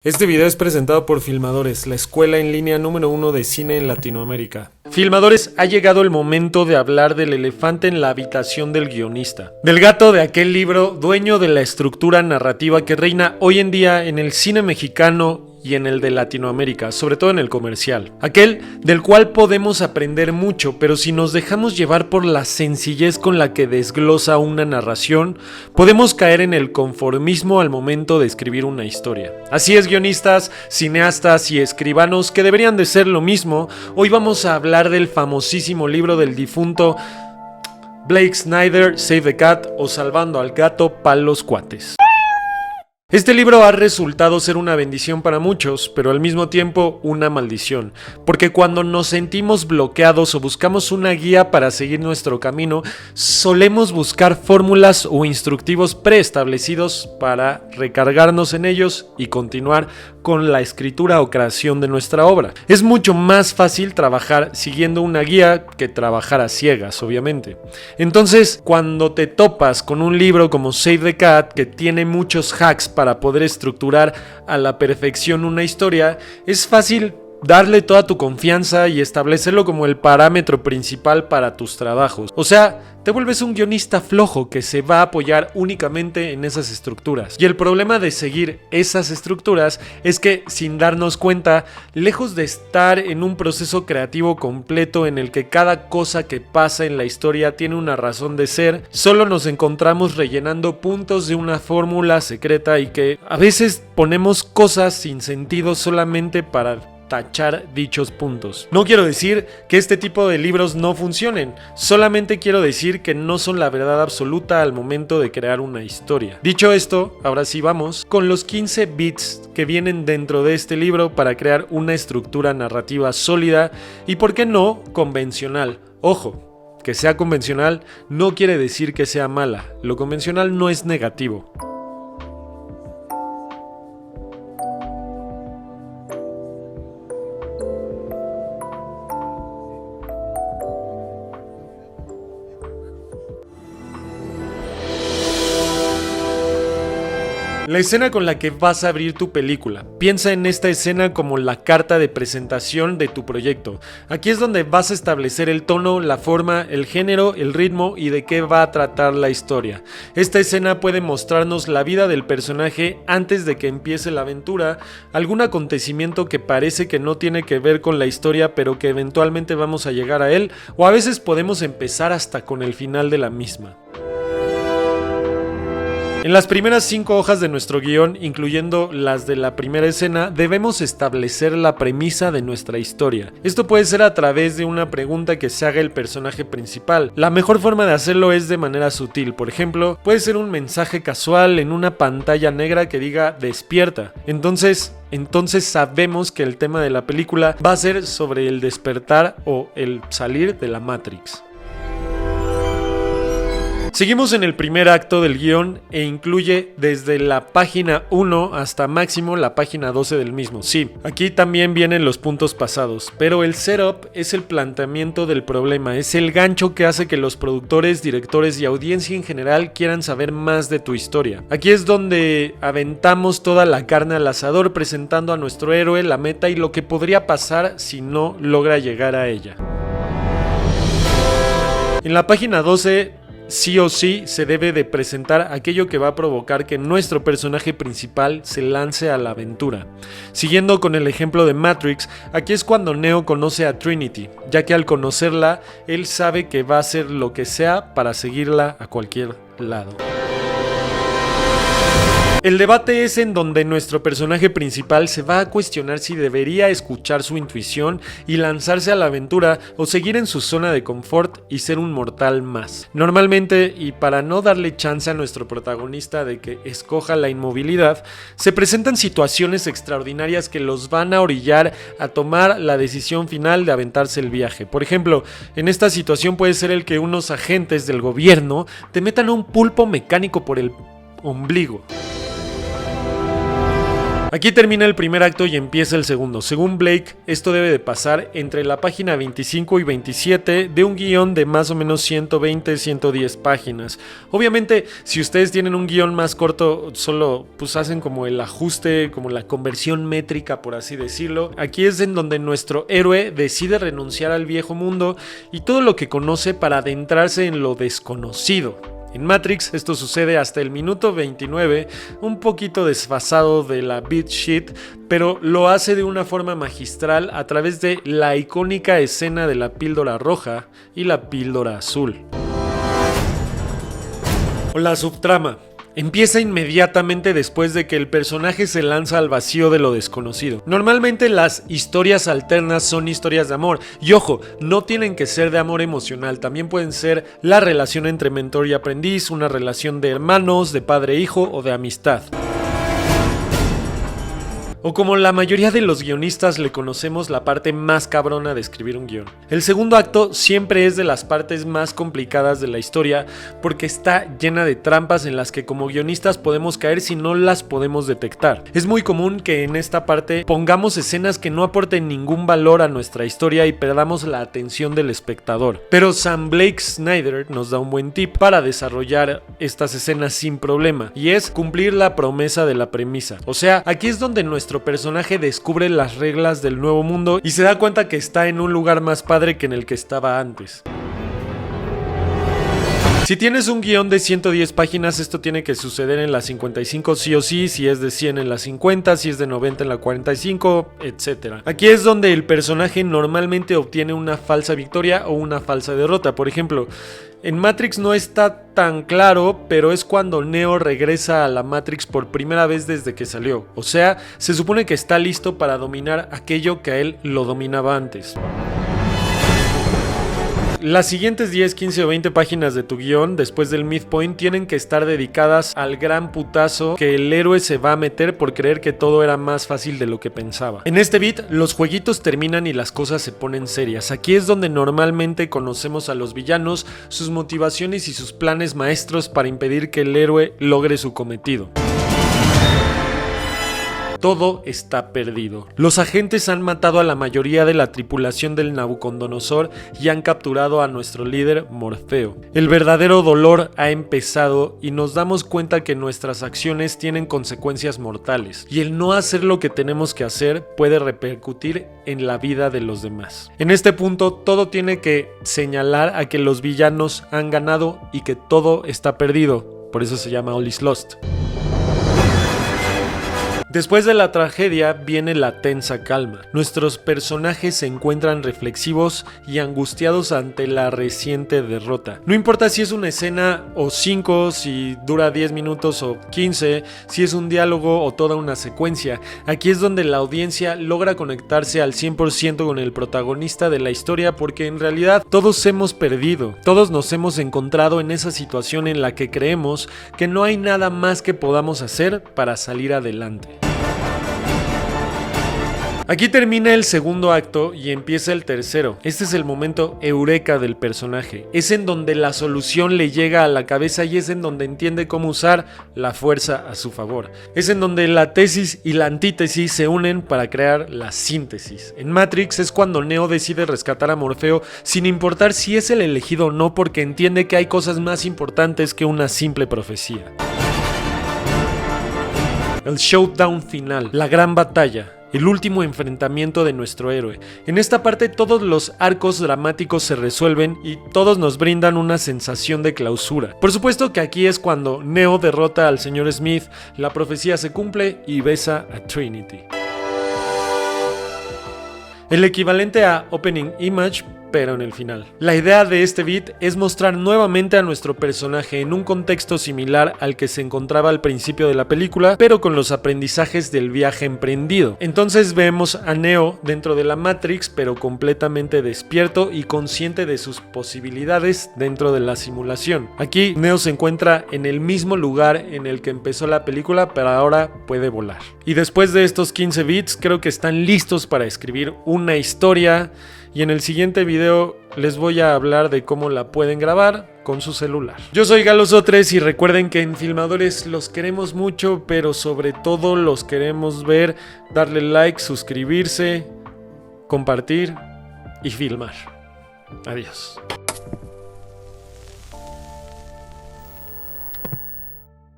Este video es presentado por Filmadores, la escuela en línea número 1 de cine en Latinoamérica. Filmadores, ha llegado el momento de hablar del elefante en la habitación del guionista. Del gato de aquel libro, dueño de la estructura narrativa que reina hoy en día en el cine mexicano y en el de Latinoamérica, sobre todo en el comercial. Aquel del cual podemos aprender mucho, pero si nos dejamos llevar por la sencillez con la que desglosa una narración, podemos caer en el conformismo al momento de escribir una historia. Así es, guionistas, cineastas y escribanos, que deberían de ser lo mismo. Hoy vamos a hablar del famosísimo libro del difunto Blake Snyder, Save the Cat, o Salvando al Gato pa' los cuates. Este libro ha resultado ser una bendición para muchos, pero al mismo tiempo una maldición, porque cuando nos sentimos bloqueados o buscamos una guía para seguir nuestro camino, solemos buscar fórmulas o instructivos preestablecidos para recargarnos en ellos y continuar con la escritura o creación de nuestra obra. Es mucho más fácil trabajar siguiendo una guía que trabajar a ciegas, obviamente. Entonces, cuando te topas con un libro como Save the Cat, que tiene muchos hacks para poder estructurar a la perfección una historia, es fácil darle toda tu confianza y establecerlo como el parámetro principal para tus trabajos. O sea, te vuelves un guionista flojo que se va a apoyar únicamente en esas estructuras. Y el problema de seguir esas estructuras es que, sin darnos cuenta, lejos de estar en un proceso creativo completo en el que cada cosa que pasa en la historia tiene una razón de ser, solo nos encontramos rellenando puntos de una fórmula secreta y que a veces ponemos cosas sin sentido solamente para tachar dichos puntos. No quiero decir que este tipo de libros no funcionen, solamente quiero decir que no son la verdad absoluta al momento de crear una historia. Dicho esto, ahora sí vamos con los 15 bits que vienen dentro de este libro para crear una estructura narrativa sólida y, ¿por qué no, convencional? Ojo, que sea convencional no quiere decir que sea mala, lo convencional no es negativo. La escena con la que vas a abrir tu película. Piensa en esta escena como la carta de presentación de tu proyecto. Aquí es donde vas a establecer el tono, la forma, el género, el ritmo y de qué va a tratar la historia. Esta escena puede mostrarnos la vida del personaje antes de que empiece la aventura, algún acontecimiento que parece que no tiene que ver con la historia pero que eventualmente vamos a llegar a él, o a veces podemos empezar hasta con el final de la misma. En las primeras 5 hojas de nuestro guión, incluyendo las de la primera escena, debemos establecer la premisa de nuestra historia. Esto puede ser a través de una pregunta que se haga el personaje principal. La mejor forma de hacerlo es de manera sutil. Por ejemplo, puede ser un mensaje casual en una pantalla negra que diga "despierta". Entonces sabemos que el tema de la película va a ser sobre el despertar o el salir de la Matrix. Seguimos en el primer acto del guión e incluye desde la página 1 hasta máximo la página 12 del mismo. Sí, aquí también vienen los puntos pasados, pero el setup es el planteamiento del problema, es el gancho que hace que los productores, directores y audiencia en general quieran saber más de tu historia. Aquí es donde aventamos toda la carne al asador presentando a nuestro héroe, la meta y lo que podría pasar si no logra llegar a ella. En la página 12 sí o sí se debe de presentar aquello que va a provocar que nuestro personaje principal se lance a la aventura. Siguiendo con el ejemplo de Matrix, aquí es cuando Neo conoce a Trinity, ya que al conocerla, él sabe que va a hacer lo que sea para seguirla a cualquier lado. El debate es en donde nuestro personaje principal se va a cuestionar si debería escuchar su intuición y lanzarse a la aventura o seguir en su zona de confort y ser un mortal más. Normalmente, y para no darle chance a nuestro protagonista de que escoja la inmovilidad, se presentan situaciones extraordinarias que los van a orillar a tomar la decisión final de aventarse el viaje. Por ejemplo, en esta situación puede ser el que unos agentes del gobierno te metan un pulpo mecánico por el ombligo. Aquí termina el primer acto y empieza el segundo. Según Blake, esto debe de pasar entre la página 25 y 27 de un guión de más o menos 120-110 páginas. Obviamente, si ustedes tienen un guión más corto, solo pues hacen como el ajuste, como la conversión métrica, por así decirlo. Aquí es en donde nuestro héroe decide renunciar al viejo mundo y todo lo que conoce para adentrarse en lo desconocido. En Matrix esto sucede hasta el minuto 29, un poquito desfasado de la beat sheet, pero lo hace de una forma magistral a través de la icónica escena de la píldora roja y la píldora azul. O la subtrama. Empieza inmediatamente después de que el personaje se lanza al vacío de lo desconocido. Normalmente las historias alternas son historias de amor. Y ojo, no tienen que ser de amor emocional. También pueden ser la relación entre mentor y aprendiz, una relación de hermanos, de padre e hijo o de amistad. O como la mayoría de los guionistas le conocemos, la parte más cabrona de escribir un guión. El segundo acto siempre es de las partes más complicadas de la historia porque está llena de trampas en las que como guionistas podemos caer si no las podemos detectar. Es muy común que en esta parte pongamos escenas que no aporten ningún valor a nuestra historia y perdamos la atención del espectador. Pero Sam Blake Snyder nos da un buen tip para desarrollar estas escenas sin problema, y es cumplir la promesa de la premisa. O sea, aquí es donde nuestro personaje descubre las reglas del nuevo mundo y se da cuenta que está en un lugar más padre que en el que estaba antes. Si tienes un guión de 110 páginas, esto tiene que suceder en la 55 sí o sí, si es de 100 en la 50, si es de 90 en la 45, etc. Aquí es donde el personaje normalmente obtiene una falsa victoria o una falsa derrota. Por ejemplo, en Matrix no está tan claro, pero es cuando Neo regresa a la Matrix por primera vez desde que salió. O sea, se supone que está listo para dominar aquello que a él lo dominaba antes. Las siguientes 10, 15 o 20 páginas de tu guión, después del midpoint, tienen que estar dedicadas al gran putazo que el héroe se va a meter por creer que todo era más fácil de lo que pensaba. En este beat, los jueguitos terminan y las cosas se ponen serias. Aquí es donde normalmente conocemos a los villanos, sus motivaciones y sus planes maestros para impedir que el héroe logre su cometido. Todo está perdido. Los agentes han matado a la mayoría de la tripulación del Nabucodonosor y han capturado a nuestro líder Morfeo. El verdadero dolor ha empezado y nos damos cuenta que nuestras acciones tienen consecuencias mortales y el no hacer lo que tenemos que hacer puede repercutir en la vida de los demás. En este punto todo tiene que señalar a que los villanos han ganado y que todo está perdido. Por eso se llama All is Lost. Después de la tragedia viene la tensa calma. Nuestros personajes se encuentran reflexivos y angustiados ante la reciente derrota. No importa si es una escena o 5, si dura 10 minutos o 15, si es un diálogo o toda una secuencia. Aquí es donde la audiencia logra conectarse al 100% con el protagonista de la historia porque en realidad todos hemos perdido. Todos nos hemos encontrado en esa situación en la que creemos que no hay nada más que podamos hacer para salir adelante. Aquí termina el segundo acto y empieza el tercero. Este es el momento eureka del personaje. Es en donde la solución le llega a la cabeza y es en donde entiende cómo usar la fuerza a su favor. Es en donde la tesis y la antítesis se unen para crear la síntesis. En Matrix es cuando Neo decide rescatar a Morfeo sin importar si es el elegido o no, porque entiende que hay cosas más importantes que una simple profecía. El showdown final, la gran batalla. El último enfrentamiento de nuestro héroe. En esta parte todos los arcos dramáticos se resuelven y todos nos brindan una sensación de clausura. Por supuesto que aquí es cuando Neo derrota al señor Smith, la profecía se cumple y besa a Trinity. El equivalente a Opening Image, pero en el final. La idea de este beat es mostrar nuevamente a nuestro personaje en un contexto similar al que se encontraba al principio de la película, pero con los aprendizajes del viaje emprendido. Entonces vemos a Neo dentro de la Matrix, pero completamente despierto y consciente de sus posibilidades dentro de la simulación. Aquí Neo se encuentra en el mismo lugar en el que empezó la película, pero ahora puede volar. Y después de estos 15 beats, creo que están listos para escribir una historia y en el siguiente video les voy a hablar de cómo la pueden grabar con su celular. Yo soy Galoso3 y recuerden que en Filmadores los queremos mucho, pero sobre todo los queremos ver, darle like, suscribirse, compartir y filmar. Adiós.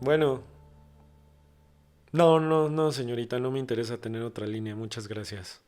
Bueno. No, señorita, no me interesa tener otra línea. Muchas gracias.